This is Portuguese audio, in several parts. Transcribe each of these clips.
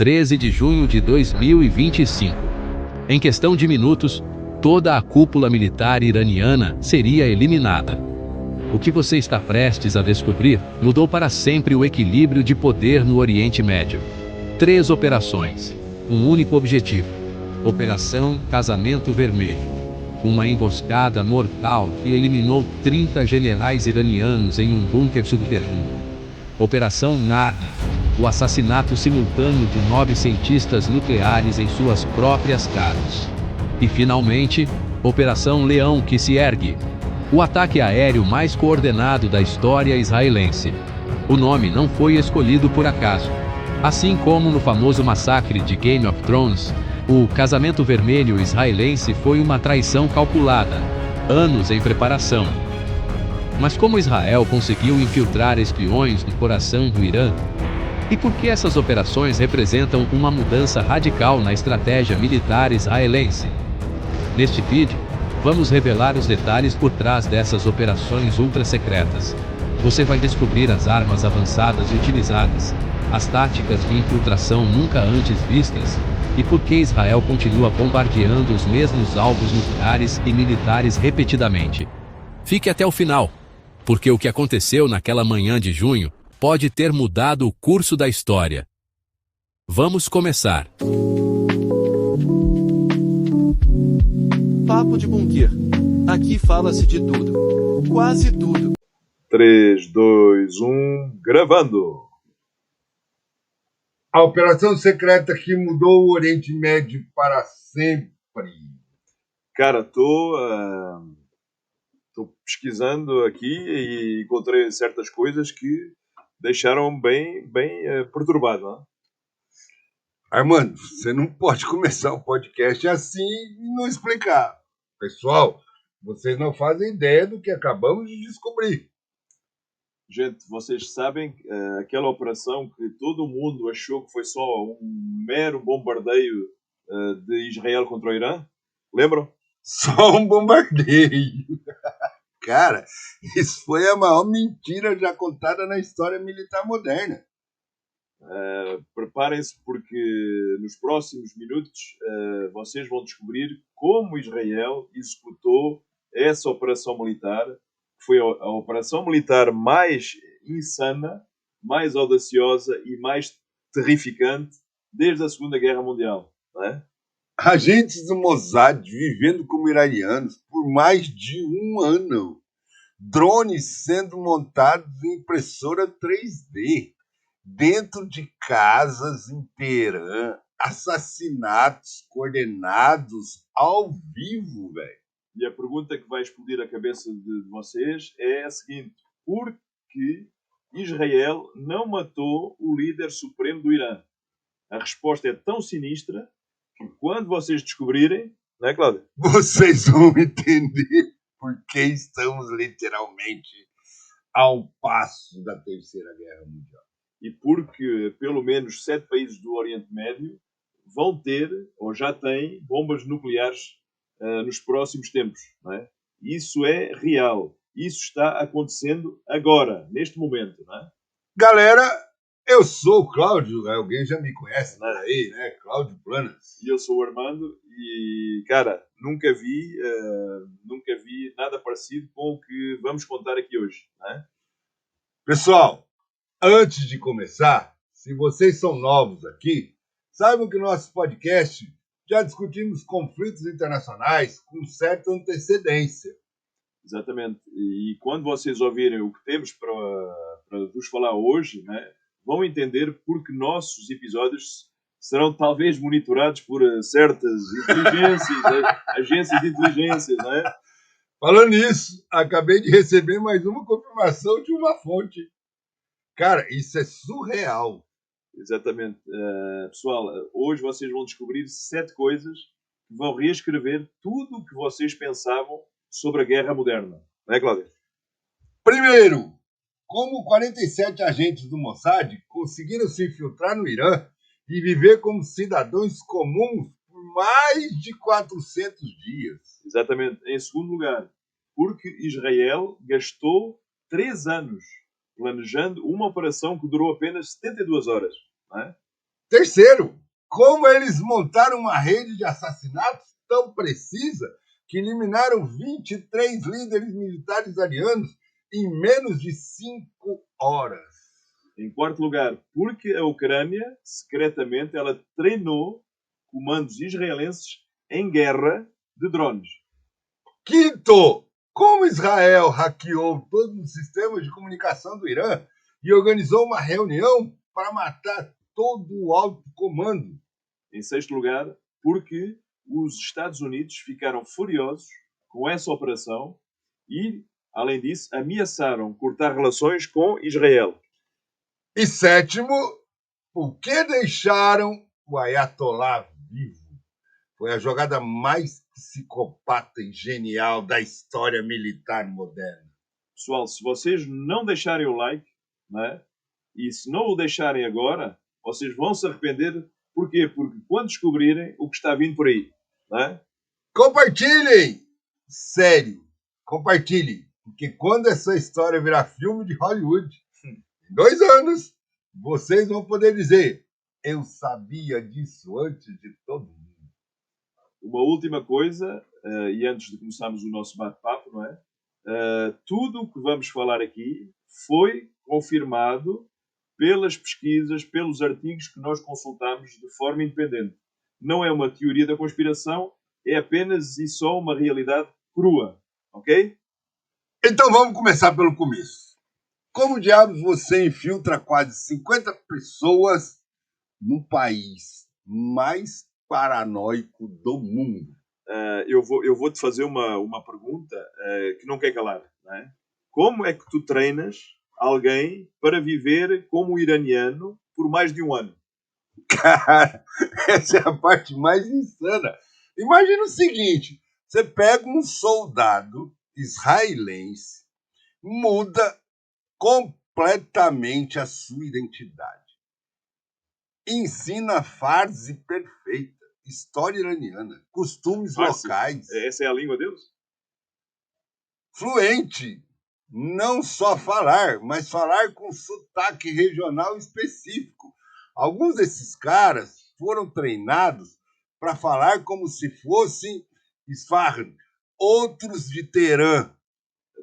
13 de junho de 2025. Em questão de minutos, toda a cúpula militar iraniana seria eliminada. O que você está prestes a descobrir mudou para sempre o equilíbrio de poder no Oriente Médio. 3 operações, um único objetivo: Operação Casamento Vermelho. Uma emboscada mortal que eliminou 30 generais iranianos em um bunker subterrâneo. Operação Nada. O assassinato simultâneo de 9 cientistas nucleares em suas próprias casas. E finalmente, Operação Leão que se ergue. O ataque aéreo mais coordenado da história israelense. O nome não foi escolhido por acaso. Assim como no famoso massacre de Game of Thrones, o Casamento Vermelho israelense foi uma traição calculada, anos em preparação. Mas como Israel conseguiu infiltrar espiões no coração do Irã? E por que essas operações representam uma mudança radical na estratégia militar israelense? Neste vídeo, vamos revelar os detalhes por trás dessas operações ultra-secretas. Você vai descobrir as armas avançadas utilizadas, as táticas de infiltração nunca antes vistas, e por que Israel continua bombardeando os mesmos alvos nucleares e militares repetidamente. Fique até o final, porque o que aconteceu naquela manhã de junho pode ter mudado o curso da história. Vamos começar. Papo de Bunker. Aqui fala-se de tudo. Quase tudo. 3, 2, 1, gravando! A operação secreta que mudou o Oriente Médio para sempre. Cara, tô pesquisando aqui e encontrei certas coisas que deixaram bem perturbado, não é? Armando, você não pode começar o podcast assim e não explicar. Pessoal, vocês não fazem ideia do que acabamos de descobrir. Gente, vocês sabem aquela operação que todo mundo achou que foi só um mero bombardeio de Israel contra o Irã? Lembram? Só um bombardeio. Cara, isso foi a maior mentira já contada na história militar moderna. Preparem-se porque nos próximos minutos vocês vão descobrir como Israel executou essa operação militar, que foi a operação militar mais insana, mais audaciosa e mais terrificante desde a Segunda Guerra Mundial, não é? Agentes do Mossad vivendo como iranianos por mais de um ano. Drones sendo montados em impressora 3D. Dentro de casas em Teherã. Assassinatos coordenados ao vivo, velho. E a pergunta que vai explodir a cabeça de vocês é a seguinte: por que Israel não matou o líder supremo do Irã? A resposta é tão sinistra que quando vocês descobrirem, não é, Cláudio? Vocês vão entender por que estamos literalmente a um passo da Terceira Guerra Mundial. E porque pelo menos 7 países do Oriente Médio vão ter, ou já têm, bombas nucleares nos próximos tempos, não é? Isso é real. Isso está acontecendo agora, neste momento, não é? Galera, eu sou o Cláudio, alguém já me conhece por aí, né? Cláudio Planas. E eu sou o Armando e, cara, nunca vi nada parecido com o que vamos contar aqui hoje, não é? Pessoal, antes de começar, se vocês são novos aqui, saibam que no nosso podcast já discutimos conflitos internacionais com certa antecedência. Exatamente. E quando vocês ouvirem o que temos para vos falar hoje, né, vão entender porque nossos episódios serão talvez monitorados por certas inteligências, agências de inteligência, não é? Falando nisso, acabei de receber mais uma confirmação de uma fonte. Cara, isso é surreal. Exatamente. Pessoal, hoje vocês vão descobrir 7 coisas que vão reescrever tudo o que vocês pensavam sobre a guerra moderna. Não é, Cláudia? Primeiro, como 47 agentes do Mossad conseguiram se infiltrar no Irã e viver como cidadãos comuns por mais de 400 dias. Exatamente. Em segundo lugar, porque Israel gastou 3 anos planejando uma operação que durou apenas 72 horas. Não é? Terceiro, como eles montaram uma rede de assassinatos tão precisa que eliminaram 23 líderes militares arianos em menos de 5 horas. Em quarto lugar, porque a Ucrânia, secretamente, ela treinou comandos israelenses em guerra de drones. Quinto, como Israel hackeou todos os sistemas de comunicação do Irã e organizou uma reunião para matar todo o alto comando. Em sexto lugar, porque os Estados Unidos ficaram furiosos com essa operação e, além disso, ameaçaram cortar relações com Israel. E sétimo, porque deixaram o Ayatollah vivo. Foi a jogada mais psicopata e genial da história militar moderna. Pessoal, se vocês não deixarem o like, né, e se não o deixarem agora, vocês vão se arrepender. Porquê? Porque quando descobrirem o que está vindo por aí, né? Compartilhem! Sério, compartilhem. Porque quando essa história virar filme de Hollywood, em 2 anos, vocês vão poder dizer: eu sabia disso antes de todo mundo. Uma última coisa, e antes de começarmos o nosso bate-papo, não é? Tudo o que vamos falar aqui foi confirmado pelas pesquisas, pelos artigos que nós consultamos de forma independente. Não é uma teoria da conspiração, é apenas e só uma realidade crua, ok? Então vamos começar pelo começo. Como diabos você infiltra quase 50 pessoas no país mais paranoico do mundo? Eu vou te fazer uma pergunta que não quer calar, não é? Como é que tu treinas alguém para viver como iraniano por mais de um ano? Cara, essa é a parte mais insana. Imagina o seguinte: você pega um soldado israelense, muda completamente a sua identidade, ensina farse perfeita, história iraniana, costumes Farsi? locais, Essa é a língua deles? fluente, não só falar, mas falar com sotaque regional específico. Alguns desses caras foram treinados para falar como se fossem Isfahan, outros de Teherã.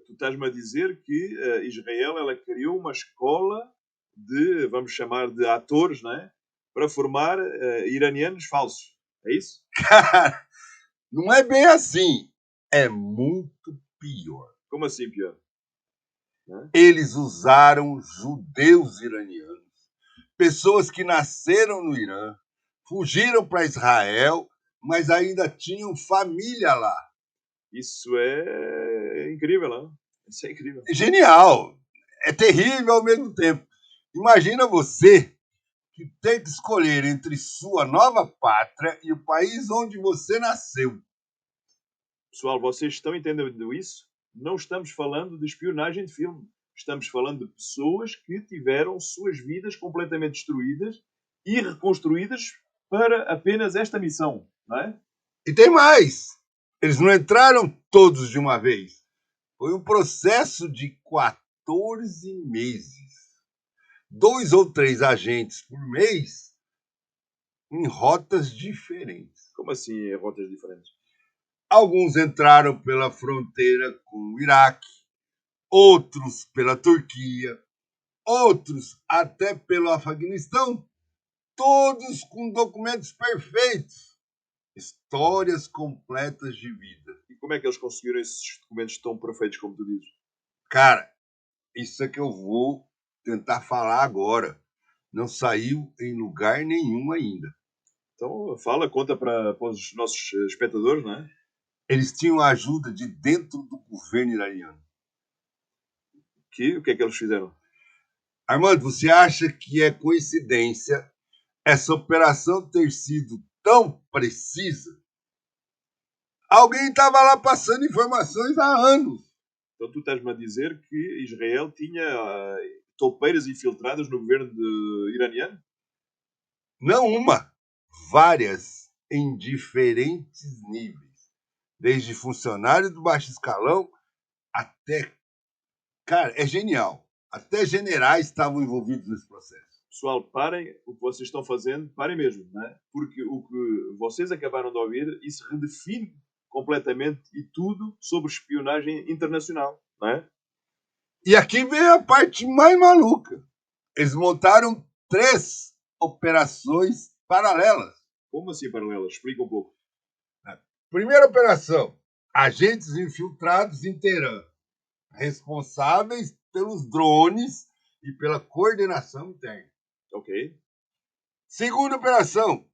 Tu estás-me a dizer que Israel ela criou uma escola de, vamos chamar de atores, não é? Para formar iranianos falsos. É isso? Cara, não é bem assim. É muito pior. Como assim, pior? Eles usaram judeus iranianos, pessoas que nasceram no Irã, fugiram para Israel, mas ainda tinham família lá. Isso é incrível, não? Isso é incrível. Genial! É terrível ao mesmo tempo. Imagina você que tem que escolher entre sua nova pátria e o país onde você nasceu. Pessoal, vocês estão entendendo isso? Não estamos falando de espionagem de filme. Estamos falando de pessoas que tiveram suas vidas completamente destruídas e reconstruídas para apenas esta missão, não é? E tem mais. Eles não entraram todos de uma vez. Foi um processo de 14 meses. 2 ou 3 agentes por mês em rotas diferentes. Como assim, rotas diferentes? Alguns entraram pela fronteira com o Iraque, outros pela Turquia, outros até pelo Afeganistão, todos com documentos perfeitos, histórias completas de vida. E como é que eles conseguiram esses documentos tão perfeitos como tu dizes? Cara, isso é que eu vou tentar falar agora. Não saiu em lugar nenhum ainda. Então, fala, conta para os nossos espectadores, não é? Eles tinham a ajuda de dentro do governo iraniano. O que é que eles fizeram? Armando, você acha que é coincidência essa operação ter sido tão precisa? Alguém estava lá passando informações há anos. Então tu estás-me a dizer que Israel tinha toupeiras infiltradas no governo iraniano? Não uma, várias, em diferentes níveis. Desde funcionário do baixo escalão até... Cara, é genial. Até generais estavam envolvidos nesse processo. Pessoal, parem o que vocês estão fazendo, parem mesmo, não é? Porque o que vocês acabaram de ouvir, isso redefine completamente e tudo sobre espionagem internacional, não é? E aqui vem a parte mais maluca. Eles montaram 3 operações paralelas. Como assim paralelas? Explica um pouco. Primeira operação: agentes infiltrados em Teherã, responsáveis pelos drones e pela coordenação interna. Ok. Segunda operação: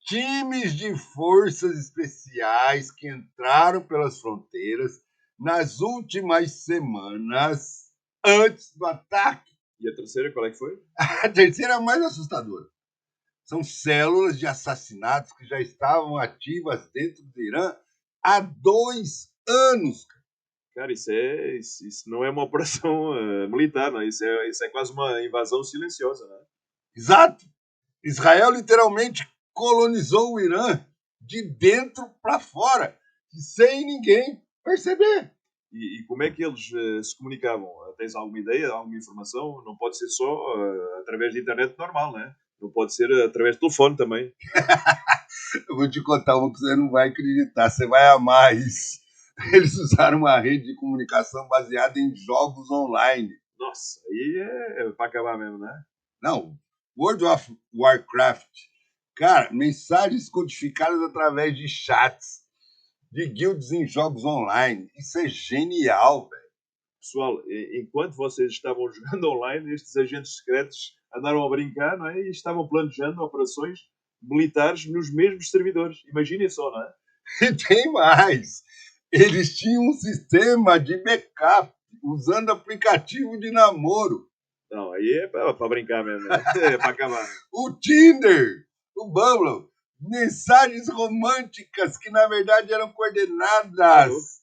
times de forças especiais que entraram pelas fronteiras nas últimas semanas antes do ataque. E a terceira, qual é que foi? A terceira é a mais assustadora. São células de assassinatos que já estavam ativas dentro do Irã há 2 anos. Cara, isso não é uma operação militar, não é? Isso é quase uma invasão silenciosa, não é? Exato. Israel literalmente colonizou o Irã de dentro para fora, sem ninguém perceber. E como é que eles se comunicavam? Tens alguma ideia, alguma informação? Não pode ser só através da internet normal, não é? Não pode ser através do telefone também. Eu vou te contar uma que você não vai acreditar, você vai amar isso. Eles usaram uma rede de comunicação baseada em jogos online. Nossa, aí é para acabar mesmo, não é? Não, World of Warcraft. Cara, mensagens codificadas através de chats, de guilds em jogos online. Isso é genial, velho. Pessoal, enquanto vocês estavam jogando online, estes agentes secretos andaram a brincar, não é? E estavam planejando operações militares nos mesmos servidores. Imaginem só, não é? E tem mais. Eles tinham um sistema de backup usando aplicativo de namoro. Não, aí é para brincar mesmo, né? É para acabar. O Tinder, o Bumble, mensagens românticas que na verdade eram coordenadas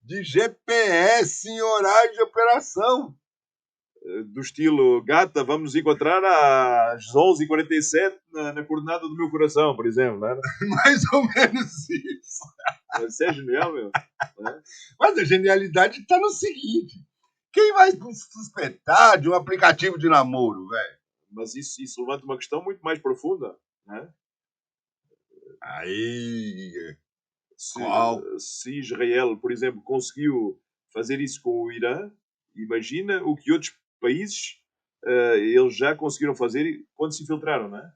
de GPS em horário de operação. Do estilo, gata, vamos nos encontrar às 11h47 na coordenada do meu coração, por exemplo, não é? Mais ou menos isso. Isso é genial, meu. É? Mas a genialidade está no seguinte: quem vai suspeitar de um aplicativo de namoro, velho? Mas isso levanta uma questão muito mais profunda, não é? Aí. Se Israel, por exemplo, conseguiu fazer isso com o Irã, imagina o que outros países eles já conseguiram fazer quando se infiltraram, não é?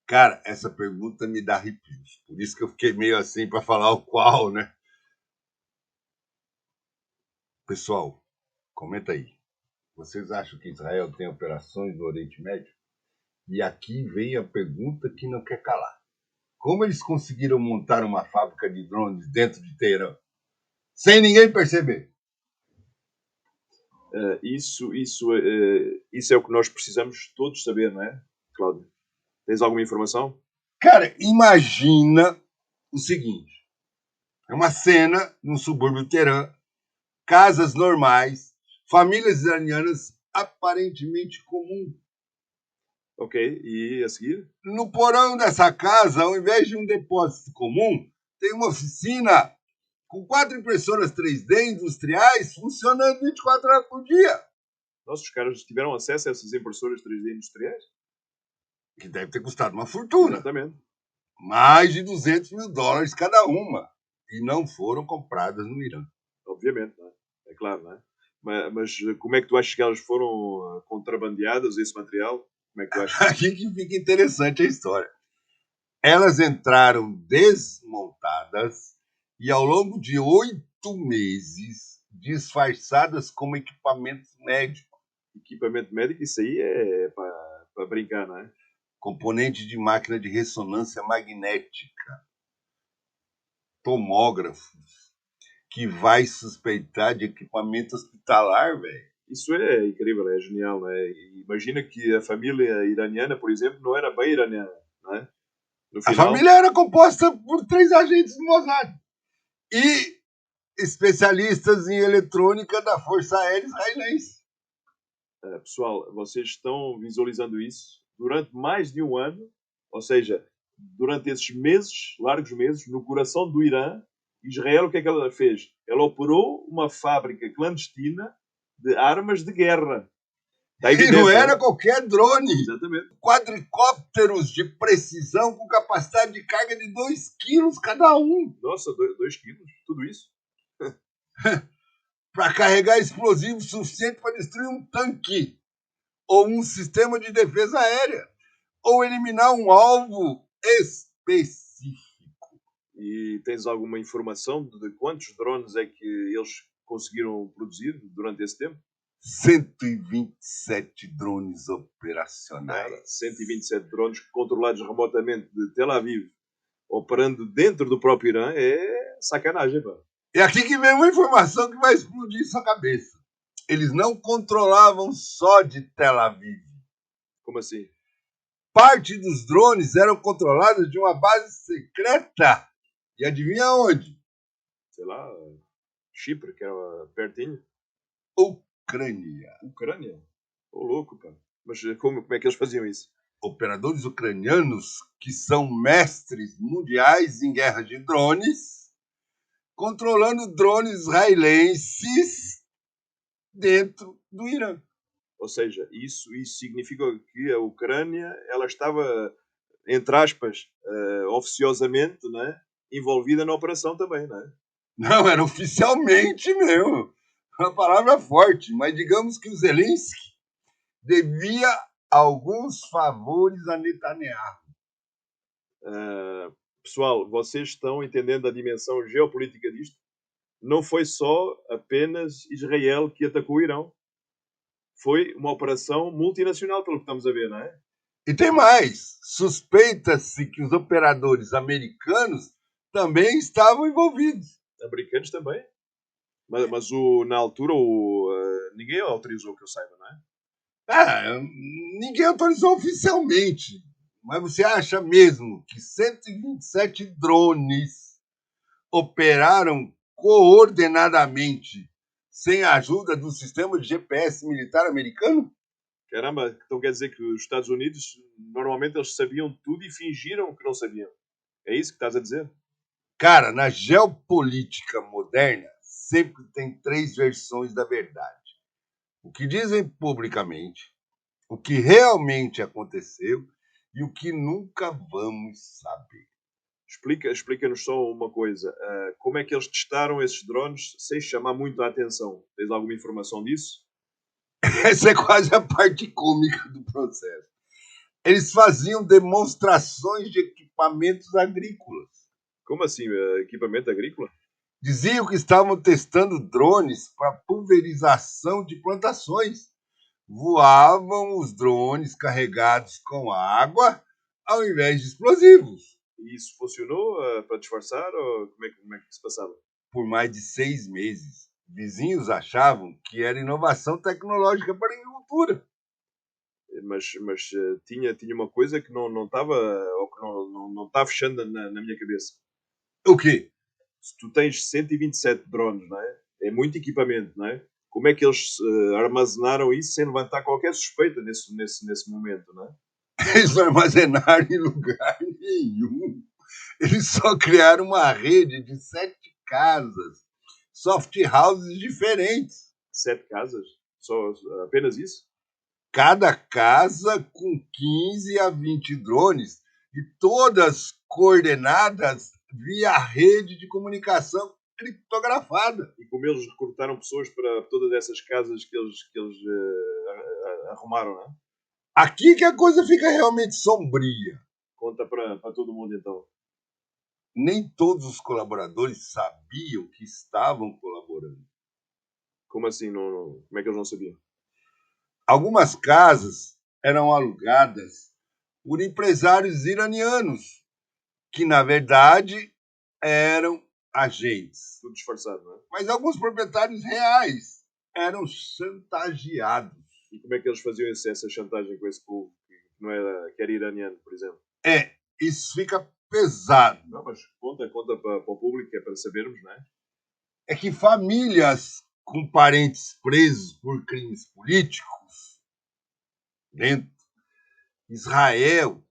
Cara, essa pergunta me dá arrepios. Por isso que eu fiquei meio assim para falar o qual, né? Pessoal, comenta aí. Vocês acham que Israel tem operações no Oriente Médio? E aqui vem a pergunta que não quer calar. Como eles conseguiram montar uma fábrica de drones dentro de Teherã? Sem ninguém perceber. Isso é o que nós precisamos todos saber, não é, Cláudio? Tens alguma informação? Cara, imagina o seguinte. É uma cena no subúrbio de Teherã, casas normais, famílias iranianas aparentemente comuns. Ok, e a seguir? No porão dessa casa, ao invés de um depósito comum, tem uma oficina com 4 impressoras 3D industriais funcionando 24 horas por dia. Nossa, os caras tiveram acesso a essas impressoras 3D industriais? Que deve ter custado uma fortuna. Exatamente. Mais de $200 mil cada uma. E não foram compradas no Irã. Obviamente, não é? É claro, não é? Mas como é que tu achas que elas foram contrabandeadas, esse material? Como é que tu achas? Aqui que fica interessante a história. Elas entraram desmontadas e ao longo de 8 meses disfarçadas como equipamentos médicos. Equipamento médico, isso aí é para brincar, não é? Componente de máquina de ressonância magnética, tomógrafos, que vai suspeitar de equipamento hospitalar, velho. Isso é incrível, é genial, não é? Imagina que a família iraniana, por exemplo, não era bem iraniana, não é? No final, a família era composta por 3 agentes do Mossad e especialistas em eletrônica da Força Aérea Israelense. Pessoal, vocês estão visualizando isso durante mais de um ano, ou seja, durante esses meses, largos meses, no coração do Irã, Israel, o que é que ela fez? Ela operou uma fábrica clandestina de armas de guerra. Está E evidente. não né? era qualquer drone. Exatamente. Quadricópteros de precisão com capacidade de carga de 2 quilos cada um, Nossa, 2 quilos, tudo isso. para carregar explosivo suficiente para destruir um tanque, ou um sistema de defesa aérea, ou eliminar um alvo específico. E tens alguma informação de quantos drones é que eles conseguiram produzir durante esse tempo? 127 drones Cara, operacionais. 127 drones controlados remotamente de Tel Aviv, operando dentro do próprio Irã, é sacanagem, pá. E aqui que vem uma informação que vai explodir sua cabeça. Eles não controlavam só de Tel Aviv. Como assim? Parte dos drones eram controladas de uma base secreta. E adivinha onde? Sei lá, Chipre, que era pertinho. Ucrânia. Ucrânia? Ô, louco, pá. Mas como é que eles faziam isso? Operadores ucranianos que são mestres mundiais em guerra de drones, controlando drones israelenses dentro do Irã. Ou seja, isso significa que a Ucrânia ela estava, entre aspas, oficiosamente, né, envolvida na operação também, né? Não, era oficialmente mesmo. Uma palavra forte, mas digamos que o Zelensky devia alguns favores a Netanyahu. Pessoal, vocês estão entendendo a dimensão geopolítica disto? Não foi só apenas Israel que atacou o Irão. Foi uma operação multinacional, pelo que estamos a ver, não é? E tem mais. Suspeita-se que os operadores americanos também estavam envolvidos. Americanos também. Mas na altura ninguém autorizou que eu saiba, não é? Ninguém autorizou oficialmente. Mas você acha mesmo que 127 drones operaram coordenadamente sem a ajuda do sistema de GPS militar americano? Caramba, então quer dizer que os Estados Unidos, normalmente eles sabiam tudo e fingiram que não sabiam. É isso que estás a dizer? Cara, na geopolítica moderna, sempre tem 3 versões da verdade. O que dizem publicamente, o que realmente aconteceu e o que nunca vamos saber. Explica-nos só uma coisa. Como é que eles testaram esses drones sem chamar muito a atenção? Tens alguma informação disso? Essa é quase a parte cômica do processo. Eles faziam demonstrações de equipamentos agrícolas. Como assim? Equipamento agrícola? Diziam que estavam testando drones para pulverização de plantações. Voavam os drones carregados com água ao invés de explosivos. E isso funcionou para disfarçar ou como é que se passava? Por mais de 6 meses, vizinhos achavam que era inovação tecnológica para a agricultura. Mas tinha uma coisa que não estava ou que não está fechando na minha cabeça. O quê? Se tu tens 127 drones, não é? É muito equipamento, não é? Como é que eles armazenaram isso sem levantar qualquer suspeita nesse momento, não é? Eles não armazenaram em lugar nenhum. Eles só criaram uma rede de 7 casas, soft houses diferentes. 7 casas? Só apenas isso? Cada casa com 15 a 20 drones e todas coordenadas via rede de comunicação criptografada. E como eles recrutaram pessoas para todas essas casas que eles arrumaram, não é? Aqui que a coisa fica realmente sombria. Conta para todo mundo então. Nem todos os colaboradores sabiam que estavam colaborando. Como assim? Como é que eles não sabiam? Algumas casas eram alugadas por empresários iranianos, que na verdade eram agentes. Tudo disfarçado, não é? Mas alguns proprietários reais eram chantageados. E como é que eles faziam essa chantagem com esse povo que era iraniano, por exemplo? Isso fica pesado. Não, mas conta para o público, que é para sabermos, não é? É que famílias com parentes presos por crimes políticos dentro Israel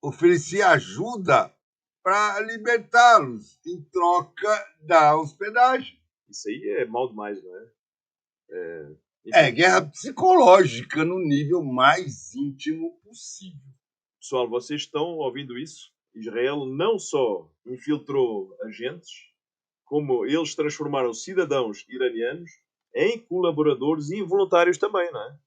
oferecia ajuda para libertá-los em troca da hospedagem. Isso aí é mal demais, não é? É guerra psicológica no nível mais íntimo possível. Pessoal, vocês estão ouvindo isso? Israel não só infiltrou agentes, como eles transformaram cidadãos iranianos em colaboradores involuntários também, não é?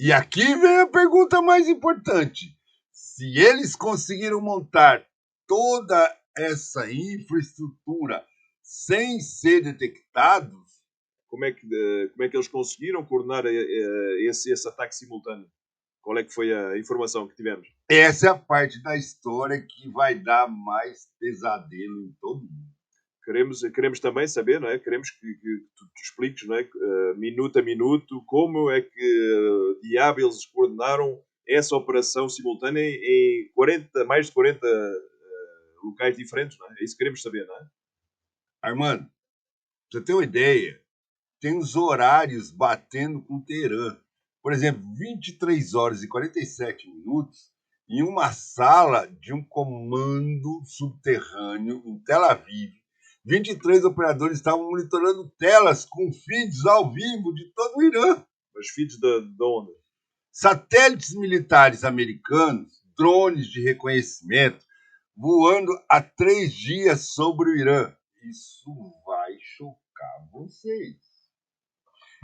E aqui vem a pergunta mais importante. Se eles conseguiram montar toda essa infraestrutura sem ser detectados, Como é que eles conseguiram coordenar esse ataque simultâneo? Qual é que foi a informação que tivemos? essa é a parte da história que vai dar mais pesadelo em todo mundo. Queremos também saber, não é? Queremos que tu expliques, não é? Minuto a minuto, como é que diabo eles coordenaram essa operação simultânea em mais de 40 locais diferentes, não é? É isso que queremos saber, não é? Armando, pra você ter uma ideia, tem os horários batendo com Teherã. Por exemplo, 23 horas e 47 minutos em uma sala de um comando subterrâneo em Tel Aviv. 23 operadores estavam monitorando telas com feeds ao vivo de todo o Irã. Mas feeds de onde? Satélites militares americanos, drones de reconhecimento, voando há 3 dias sobre o Irã. Isso vai chocar vocês.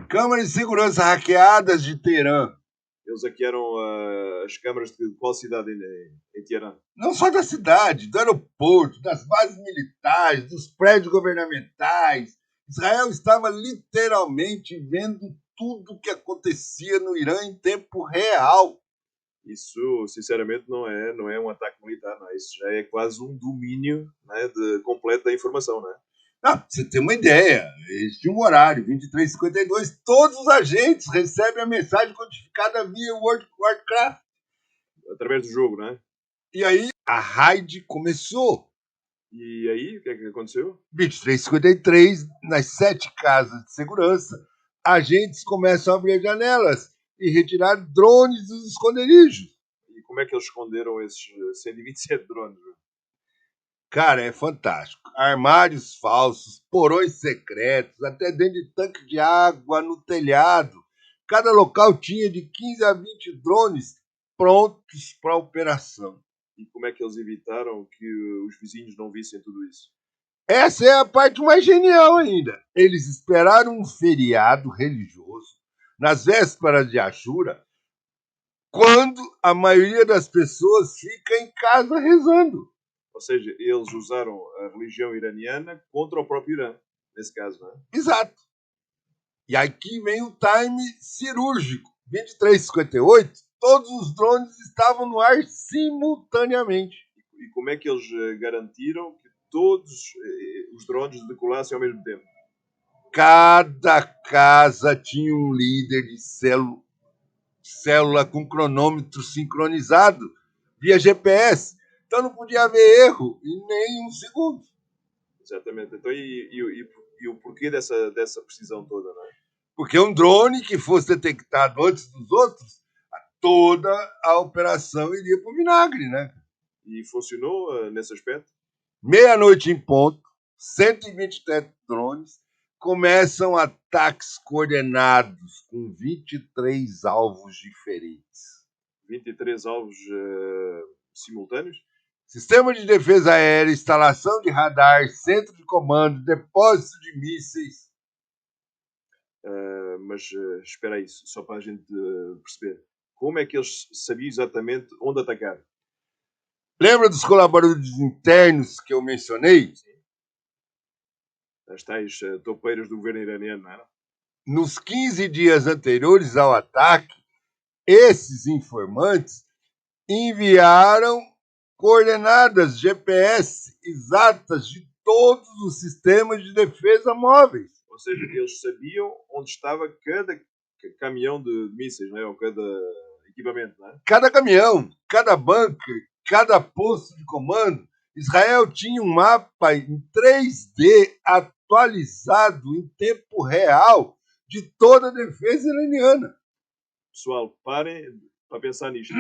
Câmeras de segurança hackeadas de Teherã. Eles hackearam as câmaras de qual cidade em Teherã? Não só da cidade, do aeroporto, das bases militares, dos prédios governamentais. Israel estava literalmente vendo tudo o que acontecia no Irã em tempo real. Isso, sinceramente, não é um ataque militar, não é? Isso já é quase um domínio, não é, completo da informação, não é? Não, pra você ter uma ideia, este é um horário, 23h52, todos os agentes recebem a mensagem codificada via Warcraft. Através do jogo, não é? E aí a raid começou. E aí, o que é que aconteceu? 23h53, nas 7 casas de segurança, agentes começam a abrir janelas e retirar drones dos esconderijos. E como é que eles esconderam esses 127 drones? Cara, é fantástico. Armários falsos, porões secretos, até dentro de tanque de água no telhado. Cada local tinha de 15 a 20 drones prontos para operação. E como é que eles evitaram que os vizinhos não vissem tudo isso? Essa é a parte mais genial ainda. Eles esperaram um feriado religioso nas vésperas de Ashura, quando a maioria das pessoas fica em casa rezando. Ou seja, eles usaram a religião iraniana contra o próprio Irã, nesse caso, não é? Exato. E aqui vem o time cirúrgico. 23h58, todos os drones estavam no ar simultaneamente. E como é que eles garantiram que todos os drones decolassem ao mesmo tempo? Cada casa tinha um líder de célula com cronômetro sincronizado via GPS. Então não podia haver erro em nem um segundo. Exatamente. Então, e o porquê dessa precisão toda, não é? Porque um drone que fosse detectado antes dos outros, toda a operação iria para o vinagre, né? E funcionou nesse aspecto? Meia-noite em ponto, 127 drones começam ataques coordenados com 23 alvos diferentes. 23 alvos simultâneos? Sistema de defesa aérea, instalação de radar, centro de comando, depósito de mísseis. Mas espera aí, só para a gente perceber. Como é que eles sabiam exatamente onde atacar? Lembra dos colaboradores internos que eu mencionei? Sim. As tais topeiras do governo iraniano, não era? Nos 15 dias anteriores ao ataque, esses informantes enviaram coordenadas GPS exatas de todos os sistemas de defesa móveis. Ou seja, eles sabiam onde estava cada caminhão de mísseis, não é? Ou cada equipamento, não é? Cada caminhão, cada bunker, cada posto de comando, Israel tinha um mapa em 3D atualizado em tempo real de toda a defesa iraniana. Pessoal, parem para pensar nisto.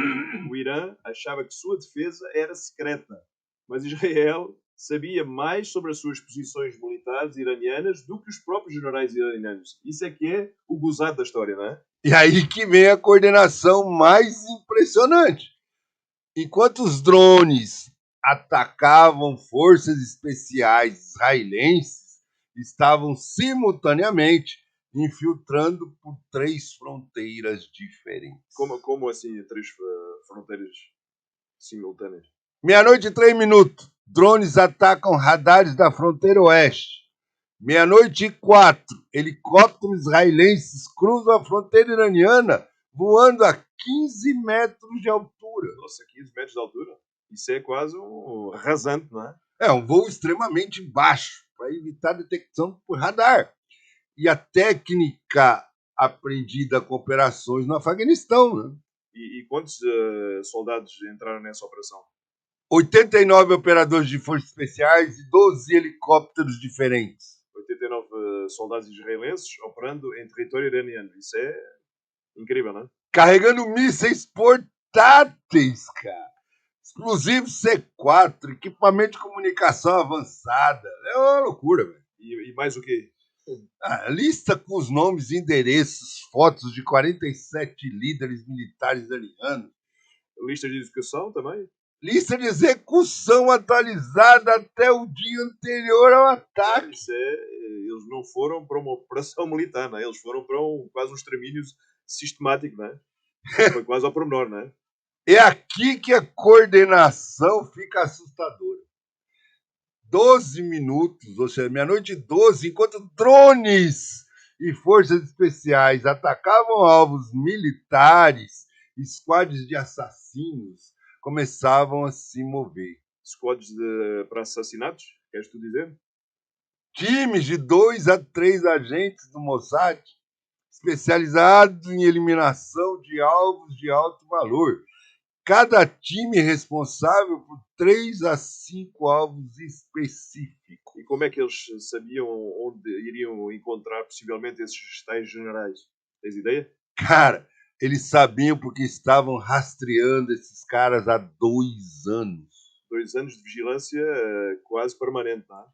O Irã achava que sua defesa era secreta, mas Israel sabia mais sobre as suas posições militares iranianas do que os próprios generais iranianos. Isso é que é o gozado da história, não é? E aí que vem a coordenação mais impressionante. Enquanto os drones atacavam forças especiais israelenses, estavam simultaneamente infiltrando por 3 fronteiras diferentes. Como assim, 3 fronteiras simultâneas? 00:03, drones atacam radares da fronteira oeste. 00:04, helicópteros israelenses cruzam a fronteira iraniana voando a 15 metros de altura. Nossa, 15 metros de altura? Isso é quase um rasante, não é? É um voo extremamente baixo para evitar detecção por radar. E a técnica aprendida com operações no Afeganistão, né? E quantos soldados entraram nessa operação? 89 operadores de forças especiais e 12 helicópteros diferentes. 89 soldados israelenses operando em território iraniano. Isso é incrível, não é? Carregando mísseis portáteis, cara. Explosivos C4, equipamento de comunicação avançada. É uma loucura, velho. E mais o quê? A lista com os nomes, endereços, fotos de 47 líderes militares iranianos. Lista de educação também? Lista de execução atualizada até o dia anterior ao ataque. Isso eles não foram para uma operação militar, não é? Eles foram para quase um extermínio sistemático, não é? Foi quase ao pormenor, não é? É aqui que a coordenação fica assustadora. 12 minutos, ou seja, 00:12, enquanto drones e forças especiais atacavam alvos militares, squads de assassinos começavam a se mover. Squads para assassinatos, queres tu dizer? Times de 2 a 3 agentes do Mossad, especializados em eliminação de alvos de alto valor. Cada time responsável por 3 a 5 alvos específicos. E como é que eles sabiam onde iriam encontrar possivelmente esses tais generais? Tens ideia? Cara, eles sabiam porque estavam rastreando esses caras há 2 anos. 2 anos de vigilância quase permanente, não é?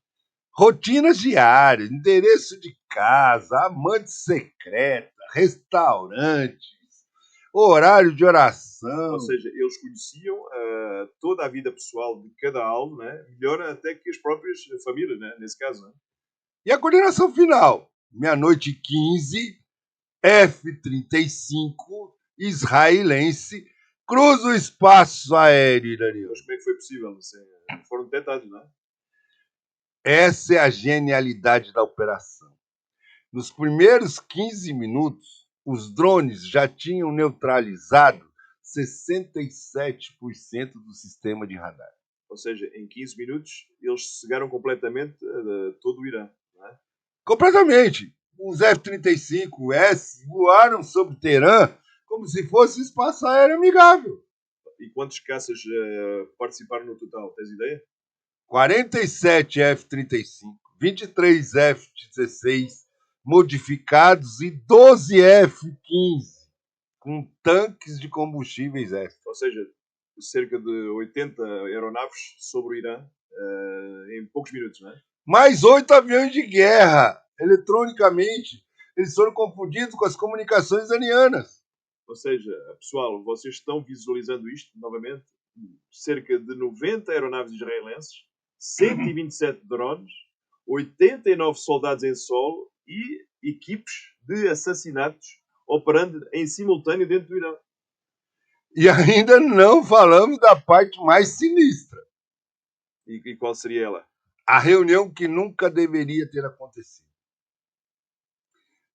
Rotinas diárias, endereço de casa, amante secreta, restaurantes, horário de oração. Ou seja, eles conheciam toda a vida pessoal de cada alvo, né? Melhor até que as próprias famílias, né? Nesse caso. Né? E a coordenação final? 00:15, F-35 israelense cruza o espaço aéreo iraniano. Mas como é que foi possível? Assim, foram detectados, não é? Essa é a genialidade da operação. Nos primeiros 15 minutos, os drones já tinham neutralizado 67% do sistema de radar. Ou seja, em 15 minutos, eles cegaram completamente todo o Irã. Não é? Completamente. Os F-35S voaram sobre Teherã como se fosse espaço aéreo amigável. E quantos caças participaram no total? Tens ideia? 47 F-35, 23 F-16 modificados e 12 F-15 com tanques de combustíveis extra. Ou seja, cerca de 80 aeronaves sobre o Irã em poucos minutos, não é? Mais 8 aviões de guerra. Eletronicamente, eles foram confundidos com as comunicações iranianas. Ou seja, pessoal, vocês estão visualizando isto novamente? Cerca de 90 aeronaves israelenses, 127 drones, 89 soldados em solo e equipes de assassinatos operando em simultâneo dentro do Irã. E ainda não falamos da parte mais sinistra. E qual seria ela? A reunião que nunca deveria ter acontecido.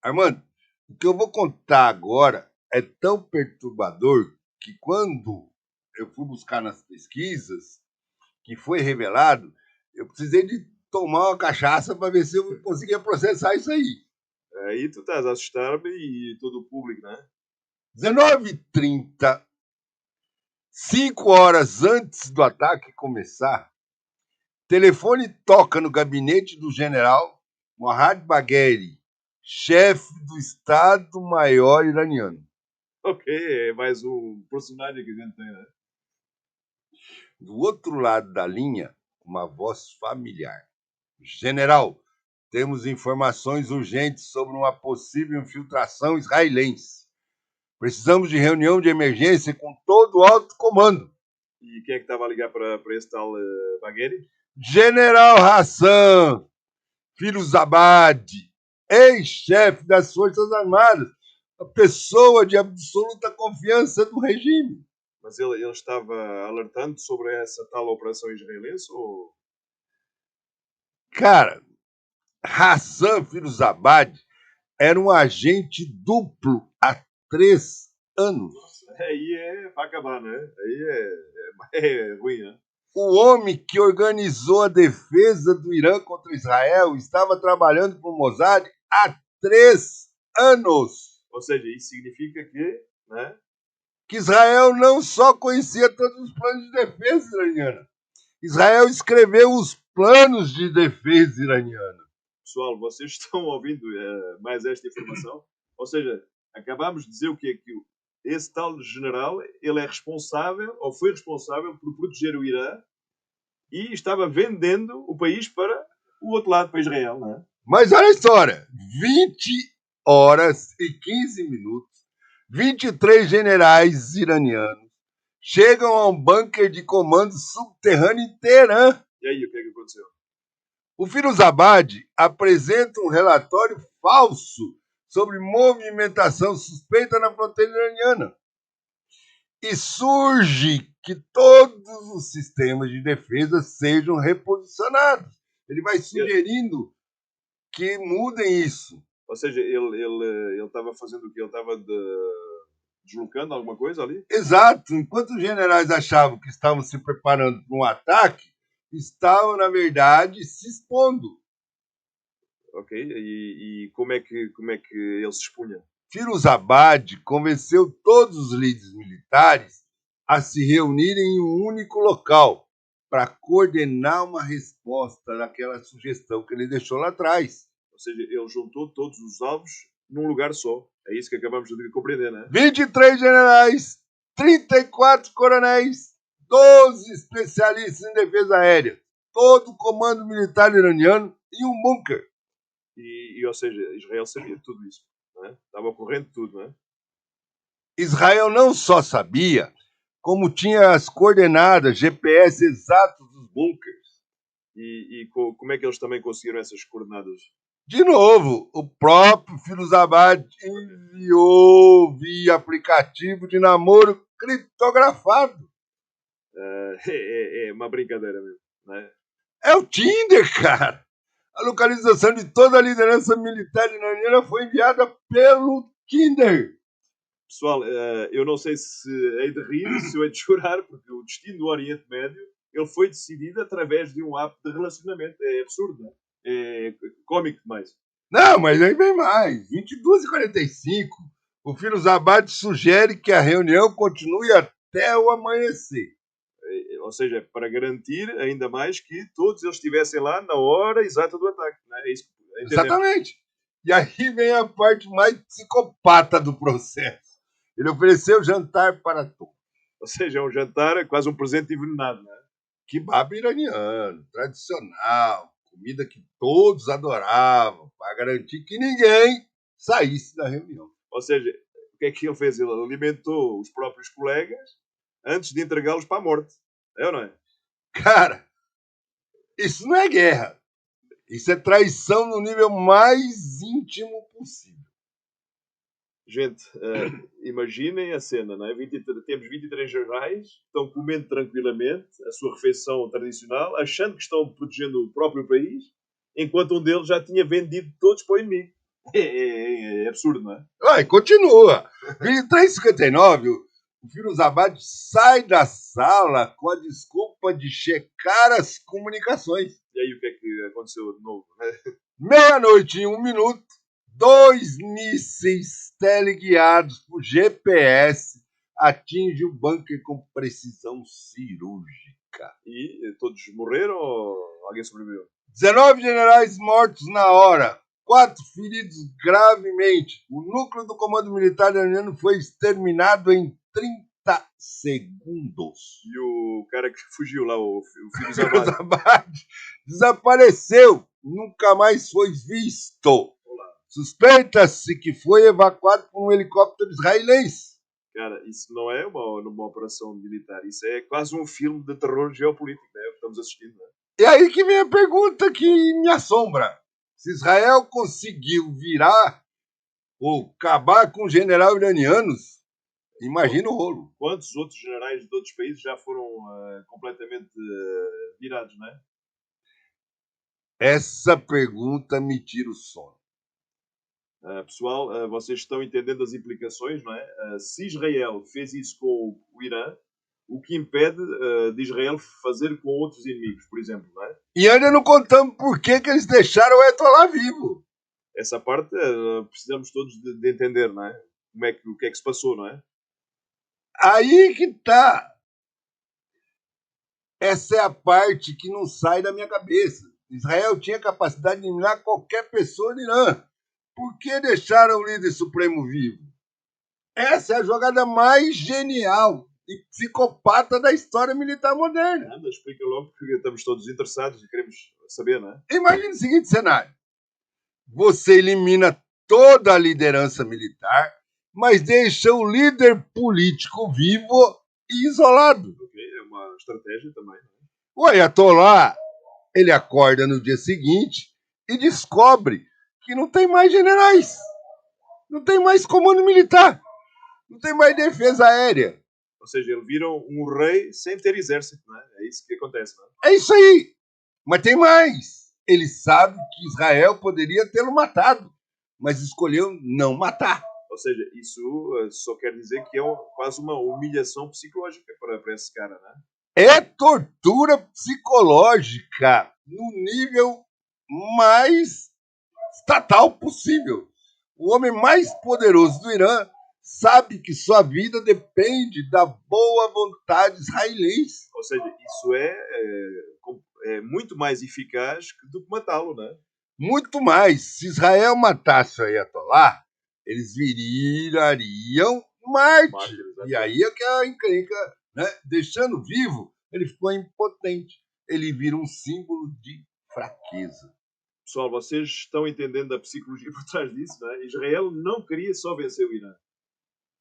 Armando, o que eu vou contar agora é tão perturbador que quando eu fui buscar nas pesquisas, que foi revelado, eu precisei de tomar uma cachaça para ver se eu conseguia processar isso aí. Aí tu estás a assustar-me e todo o público, não é? 19:30, 5 horas antes do ataque começar, telefone toca no gabinete do general Mohammad Bagheri, chefe do Estado-Maior iraniano. Ok, é mais um personagem que a gente tem, né? Do outro lado da linha, uma voz familiar. General, temos informações urgentes sobre uma possível infiltração israelense. Precisamos de reunião de emergência com todo o alto comando. E quem é que estava a ligar para esse tal Bagheri? General Hassan Firuzabad, ex-chefe das Forças Armadas, a pessoa de absoluta confiança do regime. Mas ele estava alertando sobre essa tal operação israelense? Ou... Cara, Hassan Firuzabad era um agente duplo há 3 anos. Aí é para acabar, né? Aí é ruim, né? O homem que organizou a defesa do Irã contra Israel estava trabalhando para o Mossad há 3 anos. Ou seja, isso significa que, né? Que Israel não só conhecia todos os planos de defesa iraniana, Israel escreveu os planos de defesa iraniana. Pessoal, vocês estão ouvindo mais esta informação? Ou seja, acabámos de dizer o que é que esse tal general, ele é responsável, ou foi responsável por proteger o Irã e estava vendendo o país para o outro lado, para Israel, não é? Mas olha a história, 20 horas e 15 minutos, 23 generais iranianos chegam a um bunker de comando subterrâneo em Teherã. E aí, o que é que aconteceu? O Firuzabad apresenta um relatório falso sobre movimentação suspeita na fronteira iraniana. E surge que todos os sistemas de defesa sejam reposicionados. Ele vai sugerindo que mudem isso. Ou seja, ele estava fazendo o quê? Ele estava deslocando alguma coisa ali? Exato. Enquanto os generais achavam que estavam se preparando para um ataque, estavam, na verdade, se expondo. Ok. E como é que ele se expunha? Firuzabad convenceu todos os líderes militares a se reunirem em um único local para coordenar uma resposta daquela sugestão que ele deixou lá atrás. Ou seja, ele juntou todos os alvos num lugar só. É isso que acabamos de compreender, não é? 23 generais, 34 coronéis, 12 especialistas em defesa aérea, todo o comando militar iraniano e um bunker. Ou seja, Israel sabia tudo isso. Não é? Estava ocorrendo tudo, não é? Israel não só sabia, como tinha as coordenadas GPS exatas dos bunkers. E como é que eles também conseguiram essas coordenadas? De novo, o próprio Firuzabad enviou via aplicativo de namoro criptografado. É uma brincadeira mesmo, não é? É o Tinder, cara. A localização de toda a liderança militar iraniana foi enviada pelo Tinder. Pessoal, eu não sei se hei de rir, se eu hei de chorar, porque o destino do Oriente Médio ele foi decidido através de um app de relacionamento. É absurdo, não é? É cómico demais. Não, mas aí vem mais. 22h45, o Firuzabad sugere que a reunião continue até o amanhecer. Ou seja, para garantir ainda mais que todos eles estivessem lá na hora exata do ataque. Não é? É isso, exatamente. E aí vem a parte mais psicopata do processo. Ele ofereceu jantar para todos. Ou seja, é um jantar, é quase um presente envenenado, não é? Kebab iraniano, tradicional, comida que todos adoravam, para garantir que ninguém saísse da reunião. Ou seja, o que é que ele fez? Ele alimentou os próprios colegas antes de entregá-los para a morte. É ou não é? Cara, isso não é guerra. Isso é traição no nível mais íntimo possível. Gente, imaginem a cena, não é? Temos 23 generais, estão comendo tranquilamente a sua refeição tradicional, achando que estão protegendo o próprio país, enquanto um deles já tinha vendido todos para o inimigo. É absurdo, não é? Vai, continua. 23h59, o Firuzabad sai da sala com a desculpa de checar as comunicações. E aí o que é que aconteceu de novo? Meia-noite e 1 minuto, 2 mísseis teleguiados por GPS atingem o bunker com precisão cirúrgica. E todos morreram ou alguém sobreviveu? 19 generais mortos na hora, 4 feridos gravemente. O núcleo do comando militar iraniano foi exterminado em segundos. E o cara que fugiu lá, o filho Zabad. Zabad desapareceu, nunca mais foi visto. Suspeita-se que foi evacuado por um helicóptero israelense. Cara, isso não é uma operação militar, isso é quase um filme de terror geopolítico, né? Que estamos assistindo, né? E aí que vem a pergunta que me assombra. Se Israel conseguiu virar ou acabar com general iranianos, imagina o rolo. Quantos outros generais de outros países já foram completamente virados, né? Essa pergunta me tira o sono. Pessoal, vocês estão entendendo as implicações, não é? Se Israel fez isso com o Irã, o que impede de Israel fazer com outros inimigos, por exemplo, não é? E ainda não contamos por que eles deixaram o Ayatollah vivo. Essa parte precisamos todos de entender, não é? O que é que se passou, não é? Aí que tá. Essa é a parte que não sai da minha cabeça. Israel tinha capacidade de eliminar qualquer pessoa do Irã. Por que deixaram o líder supremo vivo? Essa é a jogada mais genial e psicopata da história militar moderna. Anda, explica logo, porque estamos todos interessados e queremos saber, não é? Imagine o seguinte cenário. Você elimina toda a liderança militar, mas deixa o líder político vivo e isolado. Ok, é uma estratégia também. O Ayatollah, ele acorda no dia seguinte e descobre que não tem mais generais, não tem mais comando militar, não tem mais defesa aérea. Ou seja, ele vira um rei sem ter exército, não é? É isso que acontece, não é? É isso aí. Mas tem mais. Ele sabe que Israel poderia tê-lo matado, mas escolheu não matar. Ou seja, isso só quer dizer que é quase uma humilhação psicológica para esse cara, não é? É tortura psicológica no nível mais estatal possível. O homem mais poderoso do Irã sabe que sua vida depende da boa vontade israelense. Ou seja, isso é muito mais eficaz do que matá-lo, né? Muito mais. Se Israel matasse o Ayatollah, eles virariam Marte. E aí é que a encrenca, né? Deixando vivo, ele ficou impotente. Ele vira um símbolo de fraqueza. Pessoal, vocês estão entendendo a psicologia por trás disso, não é? Israel não queria só vencer o Irã.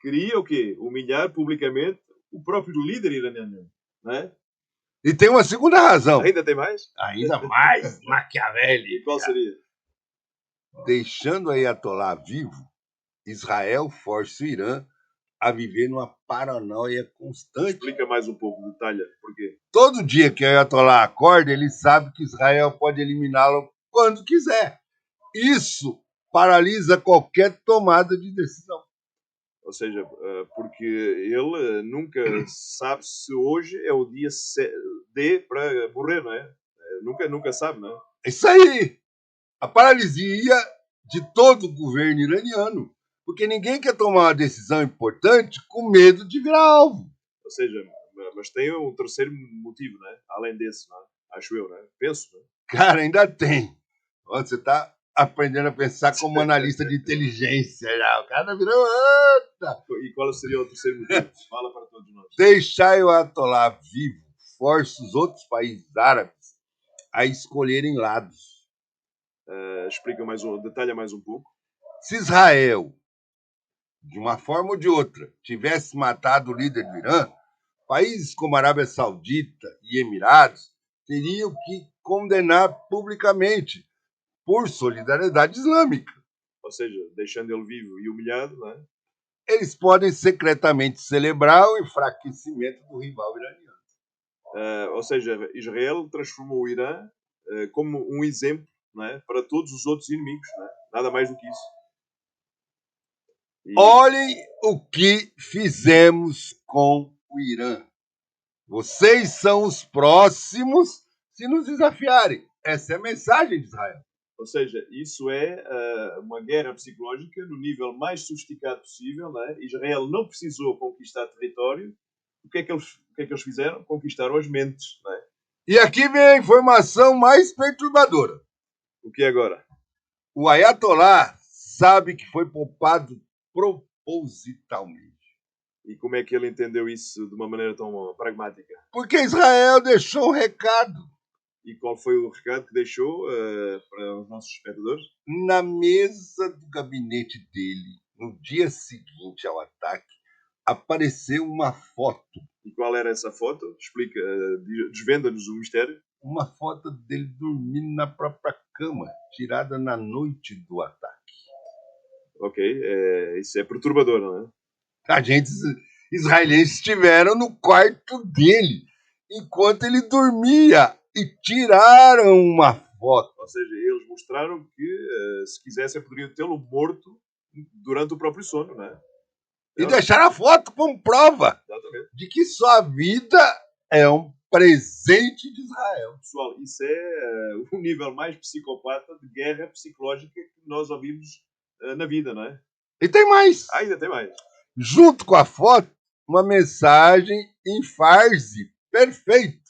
Queria o quê? Humilhar publicamente o próprio líder iraniano, não é? E tem uma segunda razão. Ainda tem mais? Ainda mais maquiavélica. E qual seria? Deixando o Ayatollah vivo, Israel força o Irã a viver numa paranoia constante. Explica mais um pouco, detalha, por quê? Todo dia que o Ayatollah acorda, ele sabe que Israel pode eliminá-lo quando quiser. Isso paralisa qualquer tomada de decisão. Ou seja, porque ele nunca sabe se hoje é o dia D para morrer, não é? Nunca sabe, não é? É isso aí. A paralisia de todo o governo iraniano. Porque ninguém quer tomar uma decisão importante com medo de virar alvo. Ou seja, mas tem um terceiro motivo, não é? Além desse, não é? Acho eu, não é? Penso, não é? Cara, ainda tem. Você está aprendendo a pensar como analista de inteligência. Já. O cara virou... Eita! E qual seria o terceiro motivo? Fala para todos nós. Deixar o Ayatollah vivo força os outros países árabes a escolherem lados. Detalha mais um pouco. Se Israel, de uma forma ou de outra, tivesse matado o líder do Irã, países como Arábia Saudita e Emirados teriam que condenar publicamente por solidariedade islâmica. Ou seja, deixando ele vivo e humilhado, não é? Eles podem secretamente celebrar o enfraquecimento do rival iraniano. Ou seja, Israel transformou o Irã como um exemplo, não é? Para todos os outros inimigos, não é? Nada mais do que isso. Olhem o que fizemos com o Irã. Vocês são os próximos se nos desafiarem. Essa é a mensagem de Israel. Ou seja, isso é uma guerra psicológica no nível mais sofisticado possível, não é? Israel não precisou conquistar território. O que é que eles fizeram? Conquistaram as mentes, não é? E aqui vem a informação mais perturbadora. O que é agora? O Ayatollah sabe que foi poupado propositalmente. E como é que ele entendeu isso de uma maneira tão pragmática? Porque Israel deixou um recado E qual foi o recado que deixou para os nossos espectadores? na mesa do gabinete dele. No dia seguinte ao ataque, apareceu uma foto. E qual era essa foto? Explica, desvenda-nos o mistério. Uma foto dele dormindo na própria cama, tirada na noite do ataque. Ok, isso é perturbador, não é? Agentes israelenses estiveram no quarto dele enquanto ele dormia e tiraram uma foto. Ou seja, eles mostraram que, se quisessem, poderiam tê-lo morto durante o próprio sono, não é? E deixaram a foto como prova Exatamente. de que sua vida é um presente de Israel. Pessoal, isso é o nível mais psicopata de guerra psicológica que nós ouvimos na vida, não é? E tem mais. Ainda tem mais. Junto com a foto, uma mensagem em farsi perfeito.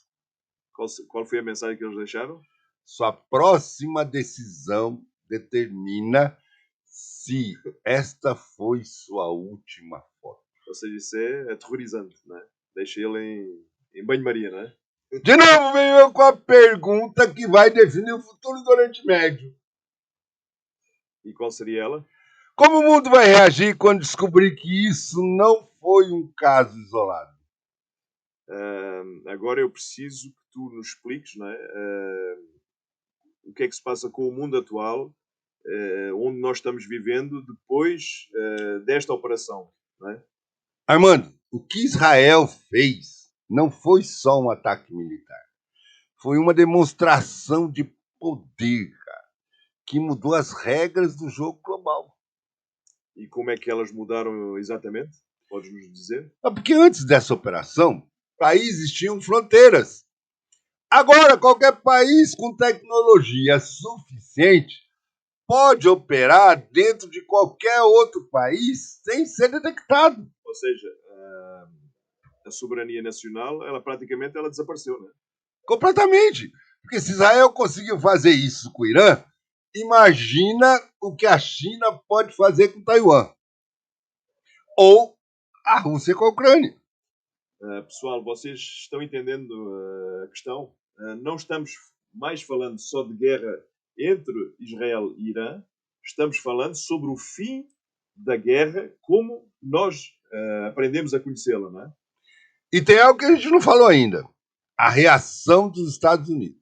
Qual foi a mensagem que eles deixaram? Sua próxima decisão determina se esta foi sua última foto. Ou seja, isso é aterrorizante, não é? Deixa ele em banho-maria, não é? De novo, venho eu com a pergunta que vai definir o futuro do Oriente Médio. E qual seria ela? Como o mundo vai reagir quando descobrir que isso não foi um caso isolado? Agora eu preciso que tu nos expliques, não é? O que é que se passa com o mundo atual, onde nós estamos vivendo depois desta operação, não é? Armando, o que Israel fez não foi só um ataque militar. Foi uma demonstração de poder, cara, que mudou as regras do jogo global. E como é que elas mudaram exatamente? Podes nos dizer? Porque antes dessa operação, países tinham fronteiras. Agora, qualquer país com tecnologia suficiente pode operar dentro de qualquer outro país sem ser detectado. Ou seja, a soberania nacional, praticamente ela desapareceu, não é? Completamente. Porque se Israel conseguiu fazer isso com o Irã, imagina o que a China pode fazer com Taiwan. Ou a Rússia com a Ucrânia. Pessoal, vocês estão entendendo a questão? Não estamos mais falando só de guerra entre Israel e Irã, estamos falando sobre o fim da guerra como nós aprendemos a conhecê-la, não é? E tem algo que a gente não falou ainda. A reação dos Estados Unidos.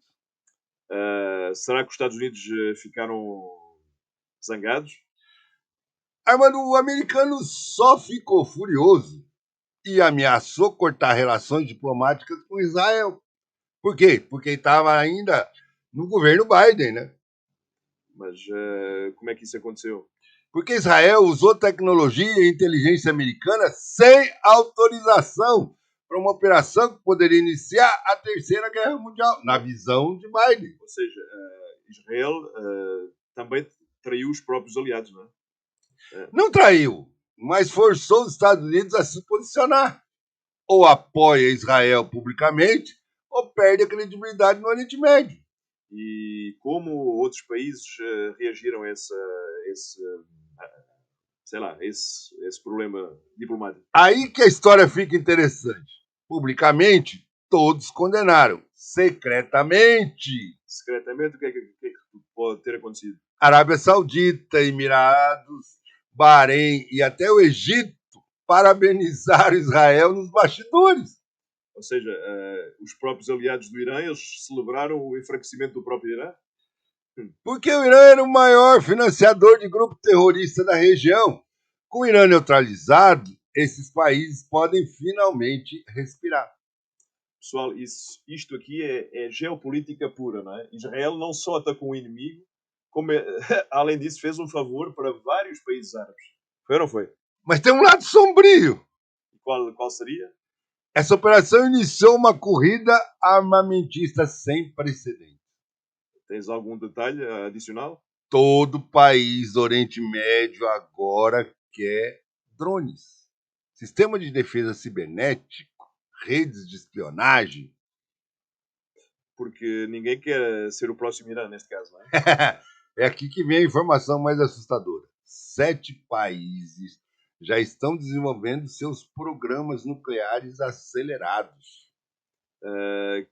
Será que os Estados Unidos ficaram zangados? Armando, o americano só ficou furioso e ameaçou cortar relações diplomáticas com Israel. Por quê? Porque estava ainda no governo Biden, né? Mas como é que isso aconteceu? Porque Israel usou tecnologia e inteligência americana sem autorização para uma operação que poderia iniciar a Terceira Guerra Mundial, na visão de Biden. Ou seja, Israel também traiu os próprios aliados, não é? Não traiu, mas forçou os Estados Unidos a se posicionar. Ou apoia Israel publicamente, ou perde a credibilidade no Oriente Médio. E como outros países reagiram a esse problema diplomático? Aí que a história fica interessante. Publicamente, todos condenaram. Secretamente, Secretamente, o que é que pode ter acontecido? Arábia Saudita, Emirados, Bahrein e até o Egito parabenizaram Israel nos bastidores. Ou seja, os próprios aliados do Irã, eles celebraram o enfraquecimento do próprio Irã? Porque o Irã era o maior financiador de grupo terrorista da região. Com o Irã neutralizado, esses países podem finalmente respirar. Pessoal, isto aqui é geopolítica pura, não é? Israel não só atacou o inimigo, como, além disso, fez um favor para vários países árabes. Foi ou não foi? Mas tem um lado sombrio. E qual seria? Essa operação iniciou uma corrida armamentista sem precedentes. Tens algum detalhe adicional? Todo país do Oriente Médio agora quer drones, sistema de defesa cibernético, redes de espionagem. Porque ninguém quer ser o próximo Irã, neste caso, não é? É aqui que vem a informação mais assustadora. 7 países já estão desenvolvendo seus programas nucleares acelerados.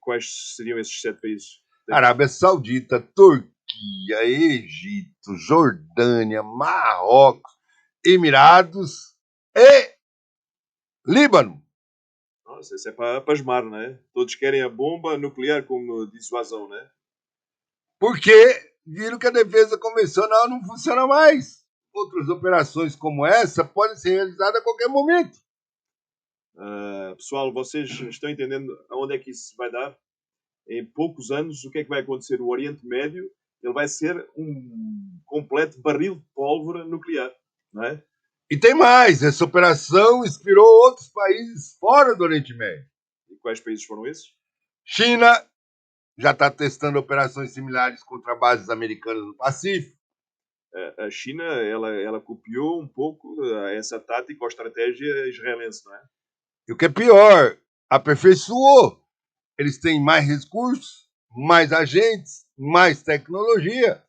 Quais seriam esses 7 países? Arábia Saudita, Turquia, Egito, Jordânia, Marrocos, Emirados e Líbano. Nossa, isso é para pasmar, não é? Todos querem a bomba nuclear como dissuasão, não é? Porque viram que a defesa convencional não funciona mais. Outras operações como essa podem ser realizadas a qualquer momento. Pessoal, vocês estão entendendo aonde é que isso vai dar? Em poucos anos, o que é que vai acontecer? O Oriente Médio ele vai ser um completo barril de pólvora nuclear, não é? E tem mais, essa operação inspirou outros países fora do Oriente Médio. E quais países foram esses? China já está testando operações similares contra bases americanas no Pacífico. A China, ela copiou um pouco essa tática ou estratégia israelense, não é? E o que é pior, aperfeiçoou. Eles têm mais recursos, mais agentes, mais tecnologia.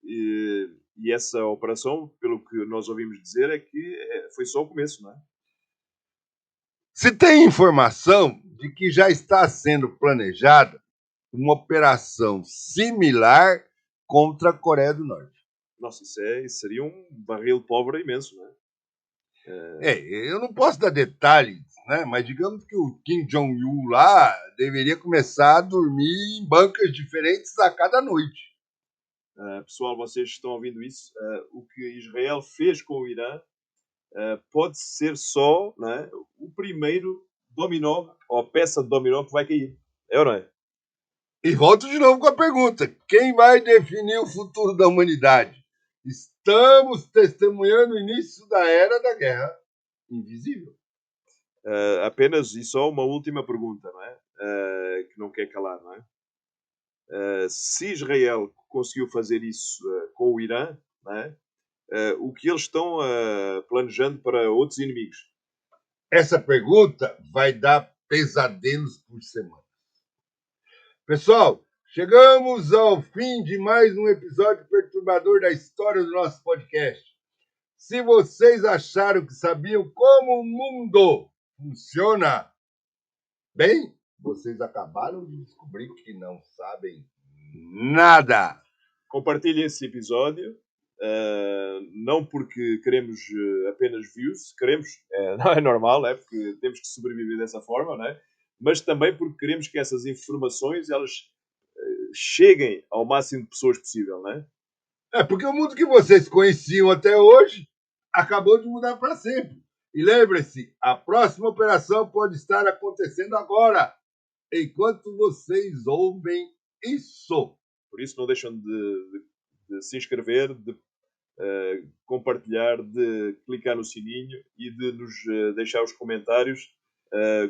E essa operação, pelo que nós ouvimos dizer, é que foi só o começo, não é? Se tem informação de que já está sendo planejada uma operação similar contra a Coreia do Norte. Nossa, isso seria um barril de pólvora imenso, não é? Eu não posso dar detalhes, né? Mas digamos que o Kim Jong-un lá deveria começar a dormir em bancas diferentes a cada noite. Pessoal, vocês estão ouvindo isso? O que Israel fez com o Irã pode ser só, não é, o primeiro dominó, ou peça de dominó que vai cair. É ou não é? E volto de novo com a pergunta. Quem vai definir o futuro da humanidade? Estamos testemunhando o início da era da guerra invisível. Apenas e só uma última pergunta, não é? Que não quer calar, não é? Se Israel conseguiu fazer isso com o Irã, não é? O que eles estão planejando para outros inimigos? Essa pergunta vai dar pesadelos por semana. Pessoal, chegamos ao fim de mais um episódio perturbador da história do nosso podcast. Se vocês acharam que sabiam como o mundo funciona, bem, vocês acabaram de descobrir que não sabem nada. Compartilhem esse episódio, não porque queremos apenas views, queremos, não é normal, é porque temos que sobreviver dessa forma, não é? Mas também porque queremos que essas informações elas cheguem ao máximo de pessoas possível, não é? Porque o mundo que vocês conheciam até hoje acabou de mudar para sempre. E lembre-se, a próxima operação pode estar acontecendo agora, enquanto vocês ouvem isso. Por isso não deixam de se inscrever, de compartilhar, de clicar no sininho e de nos deixar os comentários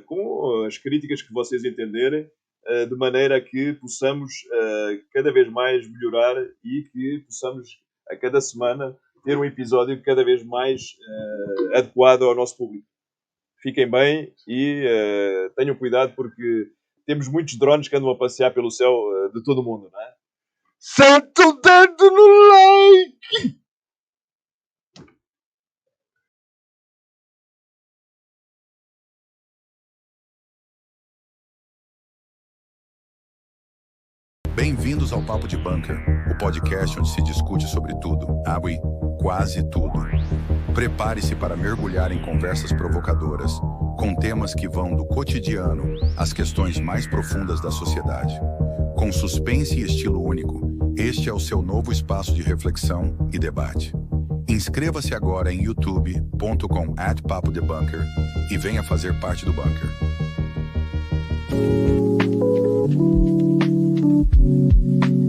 com as críticas que vocês entenderem, de maneira que possamos cada vez mais melhorar e que possamos a cada semana ter um episódio cada vez mais adequado ao nosso público. Fiquem bem e tenham cuidado porque temos muitos drones que andam a passear pelo céu de todo o mundo, não é? Senta o dedo no like! Bem-vindos ao Papo de Bunker, o podcast onde se discute sobre tudo, quase tudo. Prepare-se para mergulhar em conversas provocadoras, com temas que vão do cotidiano às questões mais profundas da sociedade. Com suspense e estilo único, este é o seu novo espaço de reflexão e debate. Inscreva-se agora em youtube.com/papodebunker e venha fazer parte do bunker.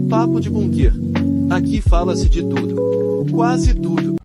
Papo de Bunker. Aqui fala-se de tudo. Quase tudo.